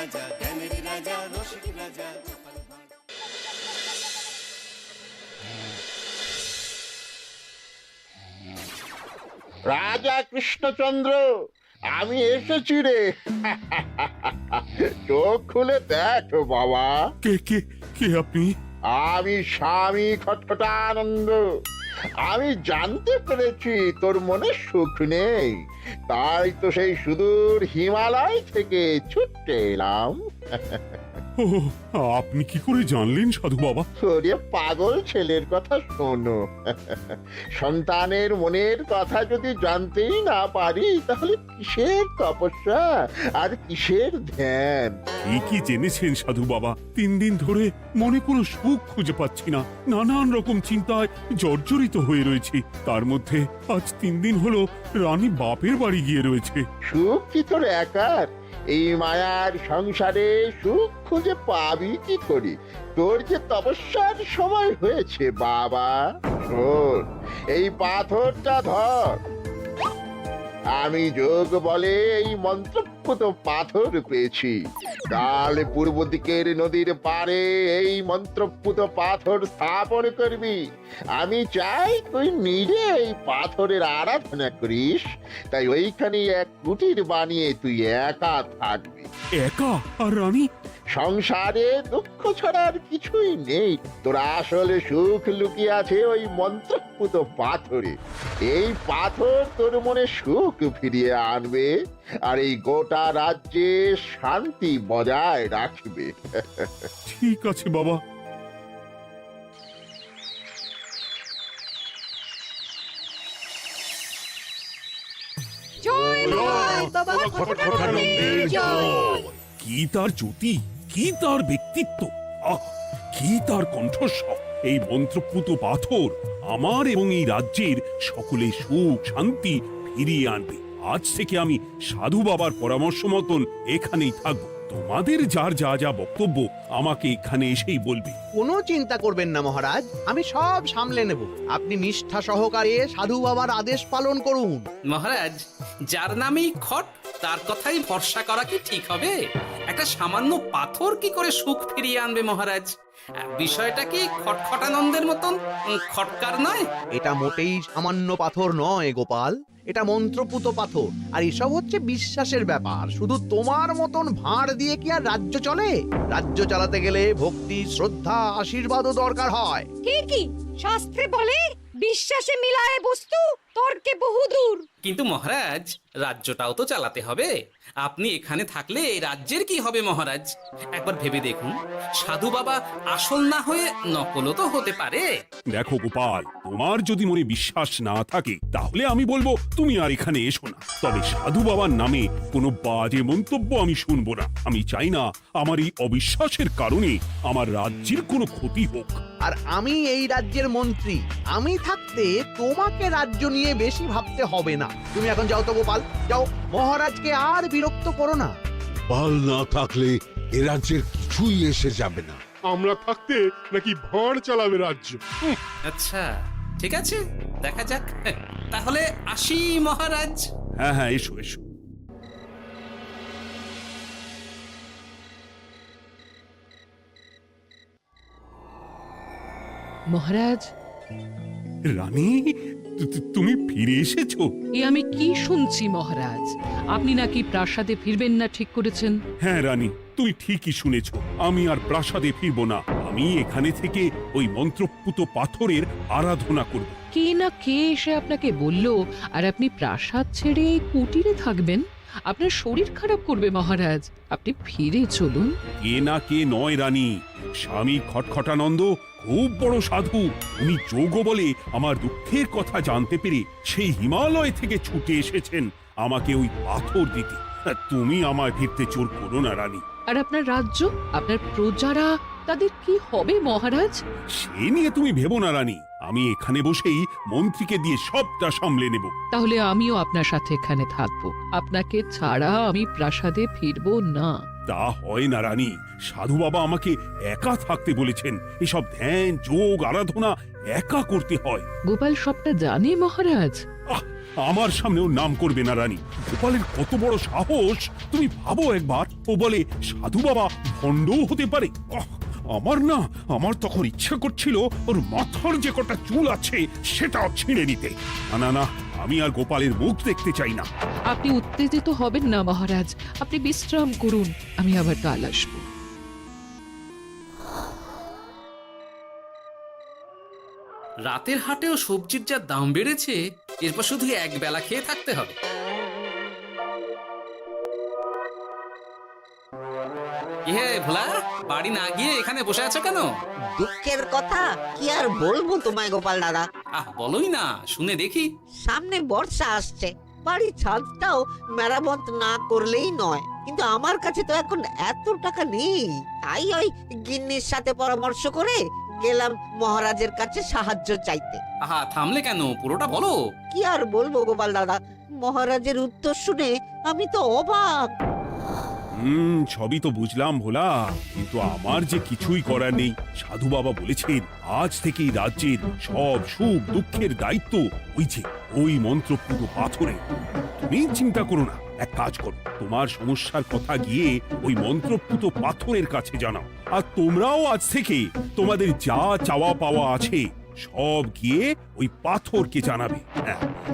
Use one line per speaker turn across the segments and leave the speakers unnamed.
রাজা, জ্ঞানের রাজা, রসিক রাজা।
রাজা কৃষ্ণচন্দ্র, আমি এসেছি রে। চোখ খুলে দেখো বাবা।
কে কে কে আপনি?
আমি স্বামী খটখটানন্দ। আমি জানতে পেরেছি তোর মনে সুখ নেই, তাই তো সেই সুদূর হিমালয় থেকে ছুটে এলাম।
ও, আপনি কি করে জানলেন সাধু বাবা?
ওরে পাগল ছেলের কথা শোনো। সন্তানের মনের কথা যদি জানতেই না পারি, তাহলে কিসের তপস্যা আর কিসের ধ্যান?
কি জেনেছেন সাধু বাবা? 3 দিন ধরে মনে কোনো সুখ খুঁজে পাচ্ছি না, নানান রকম চিন্তায় জর্জরিত হয়ে রয়েছি। তার মধ্যে আজ 3 দিন হলো রানী বাপের বাড়ি গিয়ে রয়েছে।
সুখ কি তোর একার? এই মায়ার সংসারে সুখ খুঁজে পাবি কি করি? তোর যে তপস্যার সময় হয়েছে বাবা। শোন, এই পাথরটা ধর। আমি যোগ বলে এই মন্ত্রপুত পাথর পেয়েছি। কাল পূর্ব দিকের নদীর পারে এই মন্ত্রপুত পাথর স্থাপন করবি। আমি চাই তুই নিজে এই পাথরের আরাধনা করিস। তাই ওইখানে এক কুটির বানিয়ে তুই একা থাকবি।
একা? আর রানী?
সংসারে দুঃখ ছাড়া আর কিছুই নেই। তোর আসলে সুখ লুকিয়ে আছে ওই মন্ত্রপুত পাথরে। এই পাথর তোর মনে সুখ ফিরিয়ে আনবে আর এই গোটা রাজ্যে শান্তি বজায় রাখবে।
ঠিক আছে বাবা।
জয় বাবা খটখটানন্দের জয়।
কি তার জ্যোতি, কি তার ব্যক্তিত্ব, আহ, কি তার কণ্ঠস্বর! এই মন্ত্রপুত পাথর আমার এবং এই রাজ্যের সকলে সুখ শান্তি ফিরিয়ে আনবে। আজ থেকে আমি সাধু বাবার পরামর্শ মতন এখানেই থাকবো। তোমাদের যার যা যা বক্তব্য আমাকে এখানে এসেই বলবে।
কোনো চিন্তা করবেন না মহারাজ, আমি সব সামলে নেব। আপনি নিষ্ঠা সহকারে সাধু বাবার আদেশ পালন করুন।
মহারাজ, যার নামেই খট তার কথাই ভরসা করা কি ঠিক হবে? একটা সামান্য পাথর কি করে সুখ ফিরিয়ে আনবে মহারাজ? বিষয়টা কি খটখটানন্দের মতন খটকার নয়?
এটা মোটেই সামান্য পাথর নয় গোপাল, এটা মন্ত্রপুত পাথর। আর এসব হচ্ছে বিশ্বাসের ব্যাপার। শুধু তোমার মতন ভাঁড় দিয়ে কি আর রাজ্য চলে? রাজ্য চালাতে গেলে ভক্তি, শ্রদ্ধা, আশীর্বাদও দরকার হয়।
কি শাস্ত্রে বলে বিশ্বাসে মিলায় বস্তু, তর্কে বহুদূর।
কিন্তু মহারাজ, রাজ্যটাও তো চালাতে হবে। আপনি এখানে থাকলে এই রাজ্যের কি হবে মহারাজ? একবার ভেবে দেখুন, সাধু বাবা আসল না হয়ে নকলও তো হতে পারে।
দেখো গোপাল, তোমার যদি মনে বিশ্বাস না থাকে তাহলে আমি বলবো তুমি আর এখানে এসো না। তবে সাধু বাবার নামে কোনো বাজে মন্তব্য আমি শুনবো না। আমি চাই না আমার এই অবিশ্বাসের কারণে আমার রাজ্যের কোনো ক্ষতি হোক।
আর আমি এই রাজ্যের মন্ত্রী, আমি থাকতে তোমাকে রাজ্য নিয়ে বেশি ভাবতে হবে না। তুমি এখন যাও তো গোপাল, যাও। মহারাজকে আর বিরক্ত করো না।
পাল না থাকলে এ রাজ্যের কিছুই এসে যাবে না।
আমরা থাকতে নাকি ভাঁড় চালাবে রাজ্য?
আচ্ছা, ঠিক আছে, দেখা যাক। তাহলে আসি মহারাজ।
হ্যাঁ হ্যাঁ, এসো এসো।
মহারাজ,
রানী, তুমি ফিরে এসেছো?
এ আমি কি শুনছি মহারাজ? আপনি নাকি প্রাসাদে ফিরবেন না ঠিক করেছেন?
হ্যাঁ রানী, তুমি ঠিকই শুনেছো। আমি আর প্রাসাদে ফিরবো না। আমি এখানে থেকে ওই মন্ত্রপুত পাথরের আরাধনা করব।
কে না কে এসে আপনাকে বলল আর আপনি প্রাসাদ ছেড়ে এই কুটিরে থাকবেন? আপনার শরীর খারাপ করবে মহারাজ, আপনি ফিরে চলুন।
কে না কে নয় রানী, স্বামী খটখটানন্দ খুব বড় সাধু। উনি যোগ বলে আমার দুঃখের কথা জানতে পেরে সেই হিমালয় থেকে ছুটে এসেছেন আমাকে ওই পাথর দিতে। তুমি আমায় ফিরতে জোর করো না রানী।
আর আপনার রাজ্য, আপনার প্রজারা, তাদের কি হবে মহারাজ?
সে নিয়ে তুমি ভেবো না রানী, আমি এখানে বসেই মন্ত্রীকে দিয়ে সবটা সামলে নেব।
তাহলে আমিও আপনার সাথে এখানে থাকবো। আপনাকে ছাড়া আমি প্রাসাদে ফিরবো না।
তা হয় না রানী, সাধু বাবা আমাকে একা থাকতে বলেছেন। এসব ধ্যান যোগ আরাধনা একা করতে হয়।
গোপাল সবটা জানে মহারাজ?
আহ, আমার সামনেও নাম করবে না রানী। গোপালের কত বড় সাহস তুমি ভাবো একবার। ও বলে সাধু বাবা ভণ্ডও হতে পারে। আমার তখন ইচ্ছা করছিল ওর মাথার যে কটা চুল আছে সেটাও ছিঁড়ে নিতে। না, আমি আর গোপালের মুখ দেখতে চাই না।
আপনি উত্তেজিত হবেন না মহারাজ, আপনি বিশ্রাম করুন, আমি আবার কাল আসবো।
রাতের হাটেও সবজির যা দাম বেড়েছে, এরপর শুধু এক বেলা খেয়ে থাকতে হবে। কি হে ভোলা, বাড়ি না গিয়ে এখানে বসে আছো কেন?
দুঃখের কথা কি আর বলবো তোমায় গোপাল দাদা।
বলোই না, শুনে দেখি।
সামনে বর্ষা আসছে, বাড়ির ছাদটাও মেরামত না করলেই নয়। কিন্তু আমার কাছে তো এখন এত টাকা নেই, তাই ওই গিন্নির সাথে পরামর্শ করে গেলাম মহারাজের কাছে সাহায্য চাইতে।
থামলে কেন, পুরোটা বলো।
কি আর বলবো গোপাল দাদা, মহারাজের উত্তর শুনে আমি তো অবাক।
সবই তো বুঝলাম ভোলা, কিন্তু আমার যে কিছুই করার নেই। সাধু বাবা বলেছেন আজ থেকেই রাজ্যের সব সুখ দুঃখের দায়িত্ব ওই মন্ত্রপুত পাথরে। তুমি চিন্তা করো না, এক কাজ করো, তোমার সমস্যার কথা গিয়ে ওই মন্ত্রপুত পাথরের কাছে জানাও। আর তোমরাও আজ থেকে তোমাদের যা চাওয়া পাওয়া আছে সব গিয়ে ওই পাথরকে জানাবে।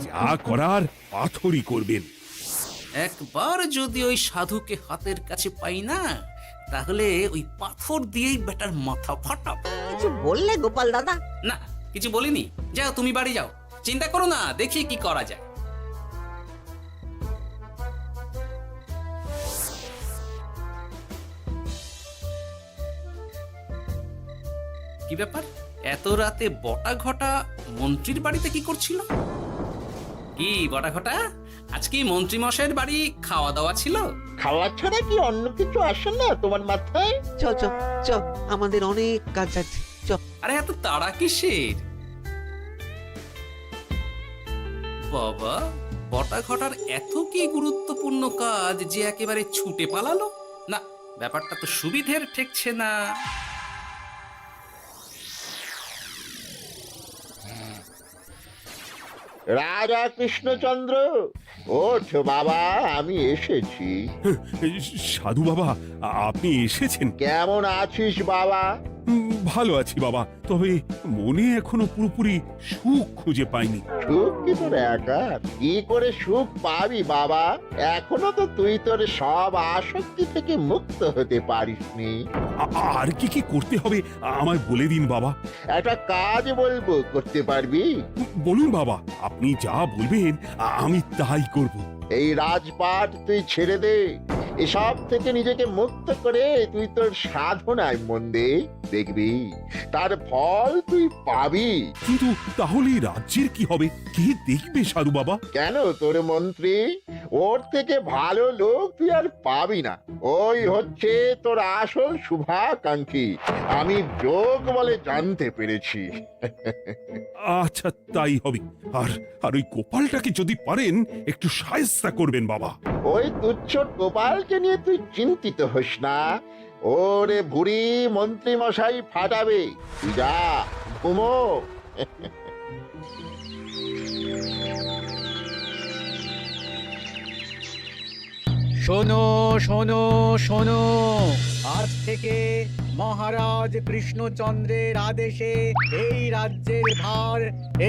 যা করার পাথরই করবেন।
একবার যদি ওই সাধুকে হাতের কাছে পাই না, তাহলে ওই পাথর দিয়েই বেটার মাথা ফাটাব।
কিছু বললে গোপাল দাদা?
না, কিছু বলিনি। যাও, তুমি বাড়ি যাও, চিন্তা করো না, দেখি কি করা যায়। কি ব্যাপার, এত রাতে বটা ঘটা মন্ত্রীর বাড়িতে কি করছিল? কি বটা ঘটা, আজকে মন্ত্রী মশাইয়ের বাড়ি খাওয়া দাওয়া ছিল?
খাওয়া ছাড়া কি অন্য কিছু আসে না তোমার মাথায়?
চ চ চ, আমাদের অনেক কাজ আছে, চ।
আরে এত তাড়া কিসের? বাবা, বটা ঘটার এত কি গুরুত্বপূর্ণ কাজ যে একেবারে ছুটে পালালো? না, ব্যাপারটা তো সুবিধের ঠেকছে না।
রাজা কৃষ্ণচন্দ্র, ওঠ বাবা, আমি এসেছি।
সাধু বাবা, আপনি এসেছেন?
কেমন আছিস বাবা?
ভালো আছি বাবা, তবে মনে এখনো পুরোপুরি সুখ খুঁজে পাইনি।
সুখ কি তোর একার? কি করে সুখ পাবি বাবা? এখনো তো তুই তোর সব আসক্তি থেকে মুক্ত হতে পারিসনি।
আর কি কি করতে হবে আমায় বলে দিন বাবা।
একটা কাজ বলবো, করতে পারবি?
বলুন বাবা, আপনি যা বলবেন আমি তাই করব।
এই রাজপাট তুই ছেড়ে দে, এসব থেকে নিজেকে মুক্ত করে তুই তোর সাধনায় মন দে, দেখবি তার ফল তুই পাবি।
কিন্তু তাহলে রাজ্যের কি হবে? কে দেখবে সাধু বাবা?
কেন, তোর মন্ত্রী, ওর থেকে ভালো লোক তুই আর পাবি না। ওই হচ্ছে তোর আসল শুভাকাঙ্ক্ষী, আমি যোগ বলে জানতে পেরেছি।
আচ্ছা, তাই হবে। আর ওই গোপালটাকে যদি পারেন একটু সাহায্য করবেন বাবা।
ওই তুচ্ছ গোপালকে নিয়ে তুই চিন্তিত হোস না, ওরে বুড়ি মন্ত্রী মশাই ফাটাবে। তুই যা, ঘুমো।
শোনো শোনো শোনো, আজ থেকে মহারাজ কৃষ্ণচন্দ্রের আদেশে এই রাজ্যের ভার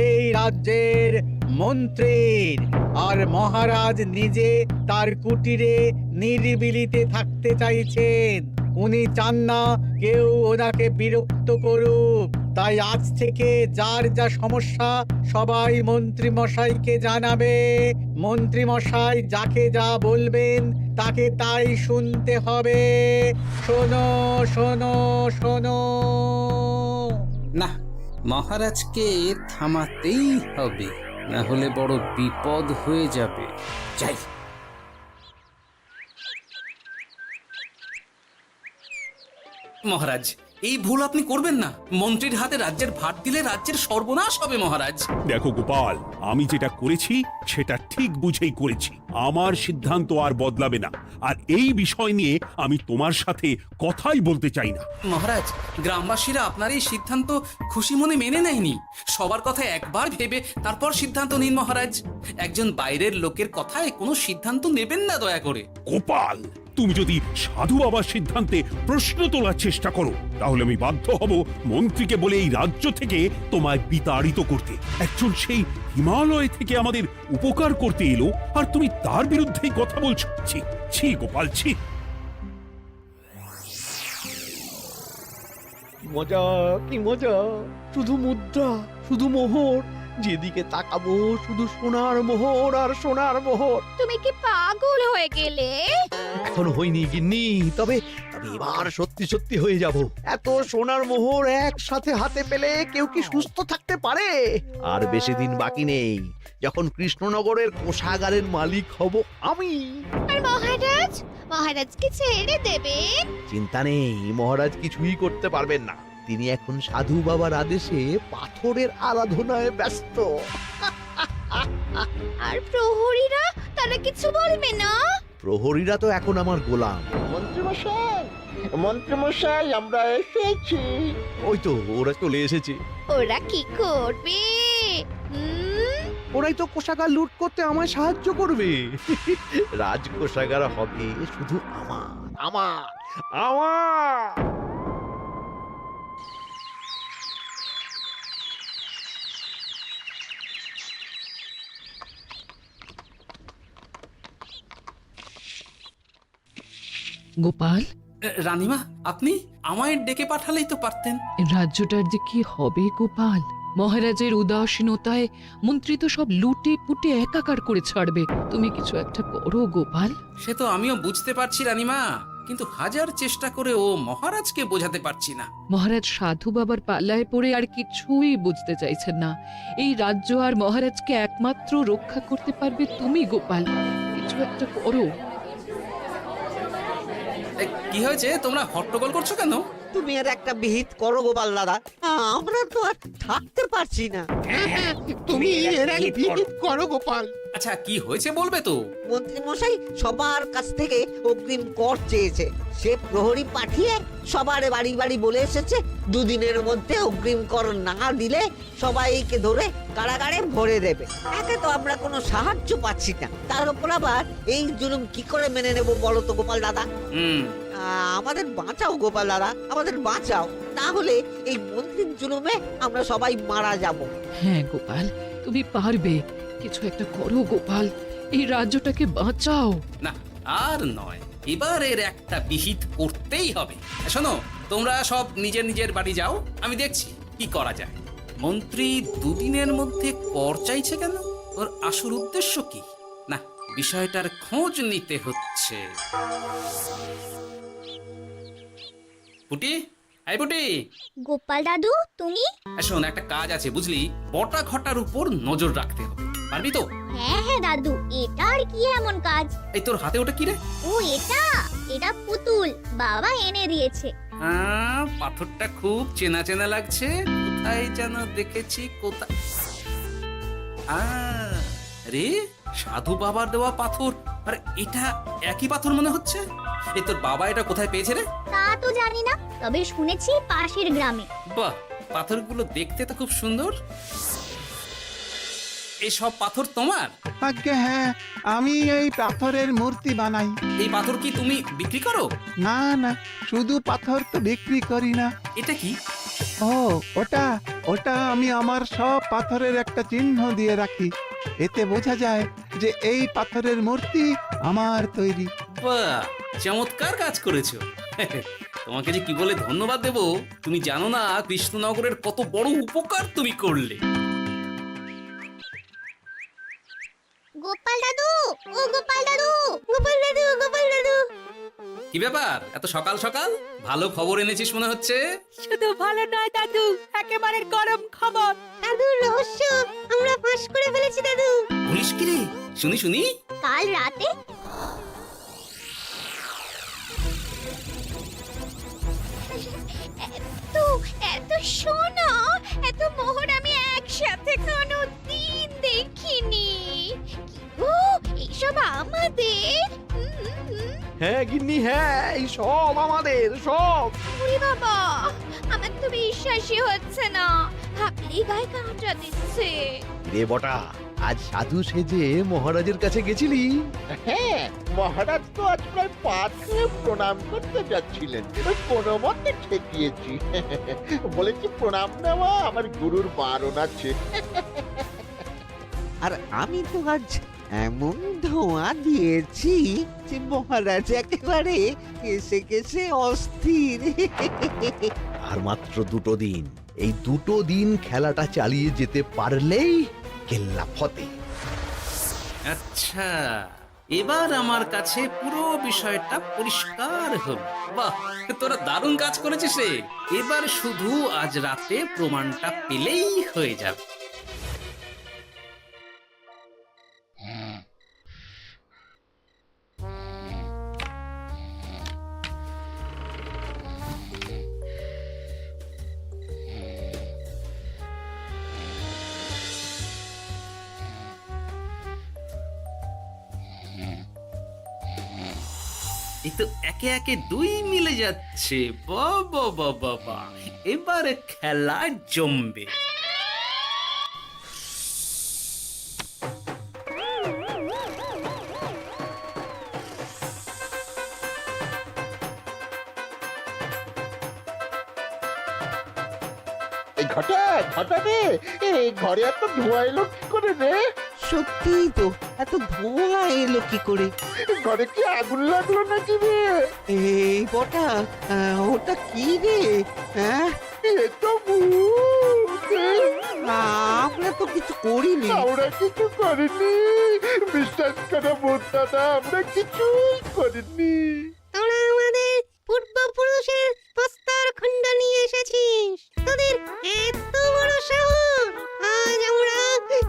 এই রাজ্যের মন্ত্রীর। আর মহারাজ নিজে তার কুটিরে নিরিবিলিতে থাকতে চাইছেন। উনি চান না কেউ ওনাকে বিরক্ত করুক। তাই আজ থেকে যার যা সমস্যা সবাই মন্ত্রী মশাইকে জানাবে। মন্ত্রী মশাই যাকে যা বলবেন তাকে তাই শুনতে হবে। শোনো শোনো শোনো।
না, মহারাজকে থামাতেই হবে, না হলে বড় বিপদ হয়ে যাবে। যাই। মহারাজ, এই ভুল আপনি করবেন না। মন্ত্রীর হাতে রাজ্যের ভার দিলে রাজ্যের সর্বনাশ হবে মহারাজ।
দেখো গোপাল, আমি যেটা করেছি সেটা ঠিক বুঝেই করেছি। আমার সিদ্ধান্ত আর বদলাবে না, আর এই বিষয় নিয়ে আমি তোমার সাথে কথাই বলতে চাই না।
মহারাজ, গ্রামবাসীরা আপনার এই সিদ্ধান্ত খুশি মনে মেনে নেয়নি। সবার কথা একবার ভেবে তারপর সিদ্ধান্ত নিন মহারাজ। একজন বাইরের লোকের কথায় কোনো সিদ্ধান্ত নেবেন না দয়া করে।
গোপাল, তুমি যদি সাধু বাবার সিদ্ধান্তে প্রশ্ন তোলার চেষ্টা করো, তাহলে আমি বাধ্য হব মন্ত্রীকে বলে এই রাজ্য থেকে তোমায় বিতাড়িত করতে। একজন সেই হিমালয় থেকে আমাদের উপকার করতে এলো, আর তুমি তার বিরুদ্ধেই কথা বলছো। ছি ছি গোপাল, ছি।
মজা, কি মজা! শুধু মুদ্রা, শুধু মোহর, যেদিকে তাকাবো শুধু সোনার মোহর আর সোনার মোহর।
তুমি কি পাগল হয়ে গেলে?
এখন হইনি গিন্নি, তবে এবার সত্যি সত্যি হয়ে যাব। এত সোনার মোহর একসাথে হাতে পেলে কেউ কি সুস্থ থাকতে পারে? আর বেশি দিন বাকি নেই যখন কৃষ্ণনগরের কোষাগারের মালিক হব আমি।
আর মহারাজকে ছেড়ে দেবেন?
চিন্তা নেই, মহারাজ কিছুই করতে পারবেন না। তিনি এখন সাধু বাবার আদেশে পাথরের আরাধনায় ব্যস্ত।
আর প্রহরীরা, তারা কিছু বলবে না?
প্রহরীরা তো এখন আমার গোলাম।
মন্ত্রীমশাই, আমরা এসেছি।
ওই তো ওরা চলে এসেছে।
ওরা কি করবে?
ওরাই তো কোষাগার লুট করতে আমায় সাহায্য করবে। রাজ কোষাগার হবে শুধু আমার, আমার, আমার।
গোপাল,
রানীমা, আপনি আমায় ডেকে পাঠালেই তো পারতেন।
রাজ্যটার যে কি হবে গোপাল? মহারাজের উদাসীনতায় মন্ত্রী তো সব লুটে পুটে একাকার করে ছাড়বে। তুমি কিছু একটা করো গোপাল।
সে তো আমিও বুঝতে পারছি রানীমা, কিন্তু হাজার চেষ্টা করে ও মহারাজকে বোঝাতে পারছি না।
মহারাজ সাধু বাবার পাল্লায় পড়ে আর কিছুই বুঝতে চাইছেন না। এই রাজ্য আর মহারাজকে একমাত্র রক্ষা করতে পারবে তুমি গোপাল। কিছু একটা করো।
কি হয়েছে? তোমরা হট্টগোল করছো কেন?
তুমি আর একটা বিহিত করো গোপাল দাদা, আমরা তো আর থাকতে পারছি না।
তুমি এর আগে বিহিত করো গোপাল।
আচ্ছা, কি হয়েছে বলবে তো?
মন্ত্রী মশাই সবার কাছ থেকে অগ্রিম কর চেয়েছে। সে প্রহরী পাঠিয়ে সবার বাড়ি বাড়ি বলে এসেছে, দুদিনের মধ্যে অগ্রিম কর না দিলে সবাইকে ধরে কারাগারে ভরে দেবে। একে তো আমরা কোনো সাহায্য পাচ্ছি না, তার উপর আবার এই জুলুম কি করে মেনে নেব বলো তো গোপাল দাদা? আমাদের বাঁচাও গোপাল দাদা, আমাদের বাঁচাও, তাহলে এই মন্ত্রীর জুলুমে আমরা সবাই মারা যাব।
হ্যাঁ গোপাল, তুমি পারবে। কিছু একটা করো গোপাল, এই রাজ্যটাকে বাঁচাও।
না, আর নয়, এবার এর একটা বিহিত করতেই হবে। শোনো, তোমরা সব নিজের নিজের বাড়ি যাও, আমি দেখছি কি করা যায়। মন্ত্রী দুদিনের মধ্যে কর চাইছে কেন? ওর আসল উদ্দেশ্য কি? না, বিষয়টার খোঁজ নিতে হচ্ছে। পুটি, এই পুটি।
গোপাল দাদু, তুমি?
শোন, একটা কাজ আছে বুঝলি, বটা ঘটার উপর নজর রাখতে হবে। পারবি তো?
হ্যাঁ হ্যাঁ দাদু, এটা আর কি এমন কাজ?
এই তোর হাতে ওটা কি রে?
ও এটা পুতুল, বাবা এনে দিয়েছে।
পাথরটা খুব চেনা চেনা লাগছে, কোথায় যেন দেখেছি। কোথায়? রে, সাধু বাবার দেওয়া পাথর। আরে এটা একই পাথর মনে হচ্ছে। এই তোর বাবা এটা কোথায় পেয়েছে রে?
তা তো জানি না, তবে শুনেছি পাশের গ্রামে।
বাহ, পাথরগুলো দেখতে তো খুব সুন্দর। এই সব পাথর তোমার?
আজ্ঞে হ্যাঁ, আমি এই পাথরের মূর্তি বানাই।
এই পাথর কি তুমি বিক্রি করো?
না না, শুধু পাথর তো বিক্রি করি না।
এটা কি?
ও, ওটা আমি আমার সব পাথরের একটা চিহ্ন দিয়ে রাখি। এতে বোঝা যায় যে এই পাথরের মূর্তি আমার তৈরি।
বাহ, চমৎকার কাজ করেছো। তোমাকে যে কি বলে ধন্যবাদ দেব তুমি জানো না। কৃষ্ণনগরের কত বড় উপকার তুমি করলে।
গোপাল দাদু, ও গোপাল দাদু, গোপাল দাদু, গোপাল দাদু।
কি ব্যাপার, এত সকাল সকাল? ভালো খবর এনেছিস মনে হচ্ছে।
শুধু ভালো নয় দাদু, একেবারে গরম খবর। দাদু, রহস্য আমরা ফাঁস করে ফেলেছি দাদু।
বলিস কি রে? শুনি শুনি।
কাল রাতে এত এত সোনা এত মোহর আমি একসাথে কোনো দিন দেখিনি কি গো এইসব আমাদের
হ্যাঁ গিন্নি, হ্যাঁ, এই সব আমাদের, সব।
ওরে বাবা আমার তো বিশ্বাসই হচ্ছে না ভাবলেই গায়ে কাঁটা দিচ্ছে
রে বটা, আজ সাধু সেজে মহারাজের কাছে গেছিলি?
হ্যাঁ, মহারাজ তো আজ প্রায় পা ছুঁয়ে প্রণাম করতে যাচ্ছিলেন, ওই কোনো মতে ঠেকিয়েছি। বলেছি প্রণাম নেওয়া আমার গুরুর বারণ আছে।
আর আমি তো আজ এমন ধোঁয়া দিয়েছি যে মহারাজ একেবারে কেসে কেসে অস্থির।
আর মাত্র 2 দিন, এই 2 দিন খেলাটা চালিয়ে যেতে পারলেই কেল্লা ফতে।
আচ্ছা, এবার আমার কাছে পুরো বিষয়টা পরিষ্কার হলো। বাহ, তোরা দারুণ কাজ করেছিস রে। এবার শুধু আজ রাতে প্রমাণটা পেলেই হয়ে যাবে। এই তো একে একে 2 মিলে যাচ্ছে। বাবা বাবা বাবা, এবার খেলা জমবে।
এই ঘটা ঘটা রে, এই ঘরে এত ধোঁয়া এলো কি করে রে?
সত্যিই তো, এত ধোঁয়া এলো কি করে?
ঘরে কি আগুন লাগলো নাকি রে?
এই বটা, ওটা কি রে? হ্যাঁ,
এ তো ভূত।
আমরা তো কিছু করিনি।
আমরা কিছু করিনি, বিশ্বাস করো ভূত দাদা, আমরা কিছুই করিনি।
তোরা আমাদের পূর্বপুরুষের প্রস্তর খণ্ড নিয়ে এসেছিস তোদের এত বড় সাহস আজ আমরা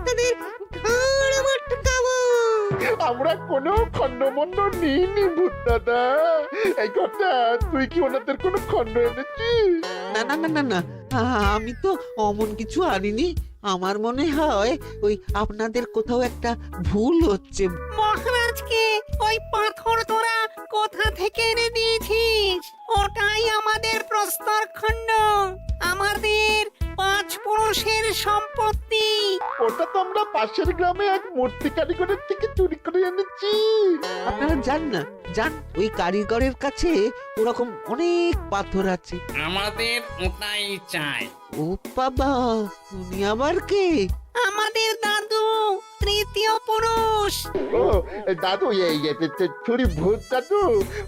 তোদের ঘর মটকাবো
আমরা কোনো খণ্ডমণ্ড নিইনি ভূত দাদা। এই কথা, তুই কি ওনাদের কোনো খণ্ড এনেছিস?
না না না না না, আমি তো অমন কিছু আনিনি। আমার মনে হয় ওই আপনাদের কোথাও একটা ভুল হচ্ছে।
মহারাজকে ওই পাথর তোরা কোথা থেকে এনে দিয়েছিস? ওটাই আমাদের প্রস্তর খণ্ড, আমাদের 5 পুরুষের সম্পত্তি।
ওটা তো আমরা পাশের গ্রামে এক মূর্তি কারিগরের থেকে চুরি করে এনেছি।
আপনারা যান না, যান, ওই কারিগরের কাছে ওরকম অনেক পাথর আছে।
আমাদের ওটাই চাই।
ও বাবা, উনি আবার কে?
আমাদের দাদু তৃতীয় পুরুষ।
ও দাদু, এই চুরি ভূত দাদু,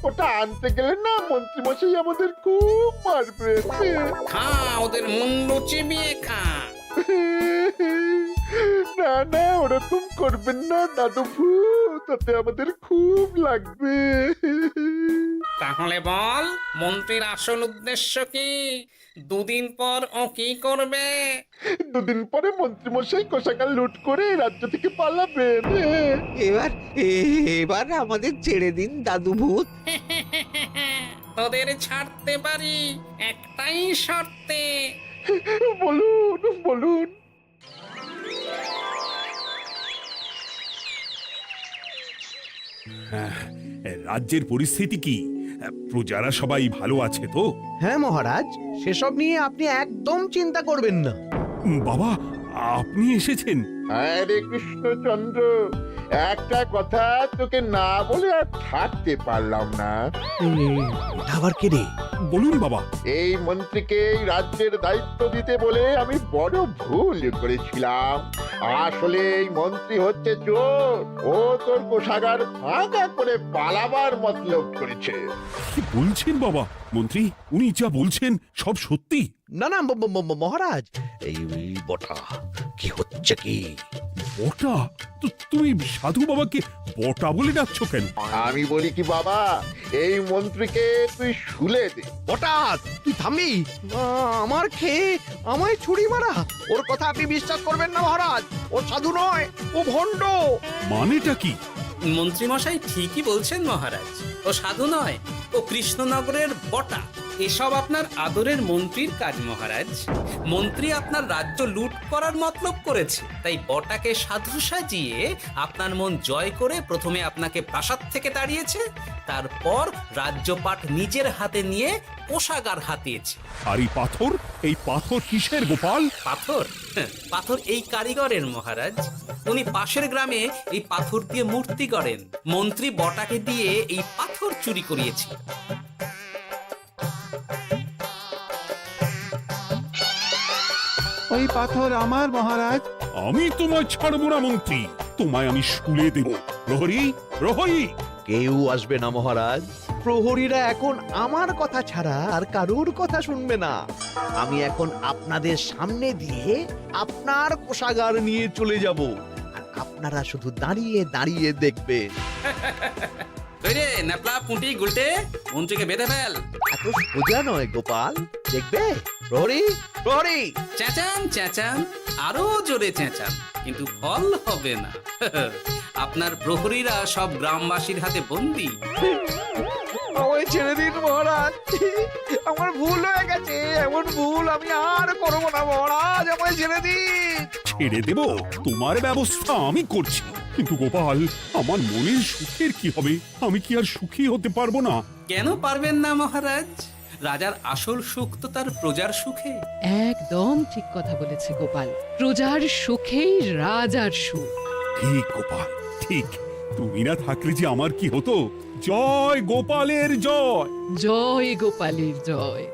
ওটা আনতে গেলে না মন্ত্রী মশাই আমাদের খুব মারবে।
খা, ওদের মুন্ডু চিবিয়ে খা।
না না, ওরকম করবেন না দাদু ভূত, তাতে আমাদের খুব লাগবে।
তাহলে বল, মন্ত্রীর আসল উদ্দেশ্য কি? 2 দিন পর ও কি করবে?
2 দিন পরে মন্ত্রী মশাই কোষাগার লুট করে রাজ্য থেকে পালাবেন।
এবার এবার আমাদের ছেড়ে দিন দাদু ভূত।
তোদের ছাড়তে পারি একটাই শর্তে।
বলুন বলুন।
রাজ্যের পরিস্থিতি কি? প্রজারা সবাই ভালো আছে তো?
হ্যাঁ মহারাজ, সেসব নিয়ে আপনি একদম চিন্তা করবেন না।
বাবা, আপনি এসেছেন?
হরে কৃষ্ণচন্দ্র, একটা কথা তোকে না বলে আর থাকতে পারলাম না।
এটা আবার কে রে?
বলুন বাবা।
এই মন্ত্রীকে এই রাজ্যের দায়িত্ব দিতে বলে আমি বড় ভুল করেছিলাম। আসলে এই মন্ত্রী হচ্ছে চোর, ও তোর কোষাগার ফাঁকা করে পালাবার মতলব করেছে।
কি বলছেন বাবা? মন্ত্রী, উনি যা বলছেন সব সত্যি?
না না মহারাজ, এই বটা কি হচ্ছে কি?
বটা? তো তুমি সাধু বাবাকে বটা বলে ডাকছো কেন?
আমি বলি কি বাবা, এই মন্ত্রীকে তুই শুলে দে।
বটা, তুই থামবি? আমার খেয়ে আমায় ছুরি মারা? ওর কথা আপনি বিশ্বাস করবেন না মহারাজ, ও সাধু নয়, ও ভণ্ড।
মানেটা কি?
মন্ত্রী মশাই ঠিকই বলছেন মহারাজ। ও সাধু নয়, ও কৃষ্ণনগরের বটা, এসব আপনার আদরের মন্ত্রীর কাজ মহারাজ। মন্ত্রী আপনার রাজ্য লুট করার মতলব করেছে, তাই বটাকে সাধু সাজিয়ে আপনার মন জয় করে প্রথমে আপনাকে প্রাসাদ থেকে তাড়িয়েছে, তারপর রাজ্যপাট নিজের হাতে নিয়ে কোষাগার হাতিয়েছে।
আর এই পাথর কিসের গোপাল?
পাথর? পাথর এই কারিগরের মহারাজ। উনি পাশের গ্রামে এই পাথর দিয়ে মূর্তি গড়েন। মন্ত্রী বটাকে দিয়ে এই পাথর চুরি করিয়েছে।
ওই পাথর আমার মহারাজ।
আমি তোমায় ছাড়বো না মন্ত্রী, তোমায় আমি শুলে দেব। প্রহরী, প্রহরী!
কেউ আসবে না মহারাজ। প্রহরীরা এখন আমার কথা ছাড়া আর কারোর কথা শুনবে না। আমি এখন আপনাদের সামনে দিয়ে আপনার কোষাগার নিয়ে চলে যাব, আর আপনারা শুধু দাঁড়িয়ে দাঁড়িয়ে দেখবেন।
রে ন্যাপলা পুঁটি গুলটে, মন্ত্রীকে বেঁধে ফেল।
এত সোজা নয় গোপাল, দেখবে? প্রহরী, প্রহরী!
চেঁচান চেঁচান, আরো জোরে চেঁচান, কিন্তু ফল হবে না। আপনার প্রহরীরা সব গ্রামবাসীর হাতে বন্দী।
আমায় ছেড়ে দিন মহারাজ, আমার ভুল হয়ে গেছে। এমন ভুল আমি আর করবো না মহারাজ, আমায় ছেড়ে দিন।
ছেড়ে দেব? তোমার ব্যবস্থা আমি করছি। কিন্তু গোপাল, আমার মনের সুখের কি হবে? আমি কি আর সুখী হতে পারবো না?
কেন পারবেন না মহারাজ? রাজার আসল সুখ তো তার প্রজার সুখে।
একদম ঠিক কথা বলেছে গোপাল। প্রজার সুখেই রাজার সুখ।
ঠিক গোপাল, ঠিক। তুমি না থাকলে যে আমার কি হতো? জয় গোপালের জয়!
জয় গোপালের জয়।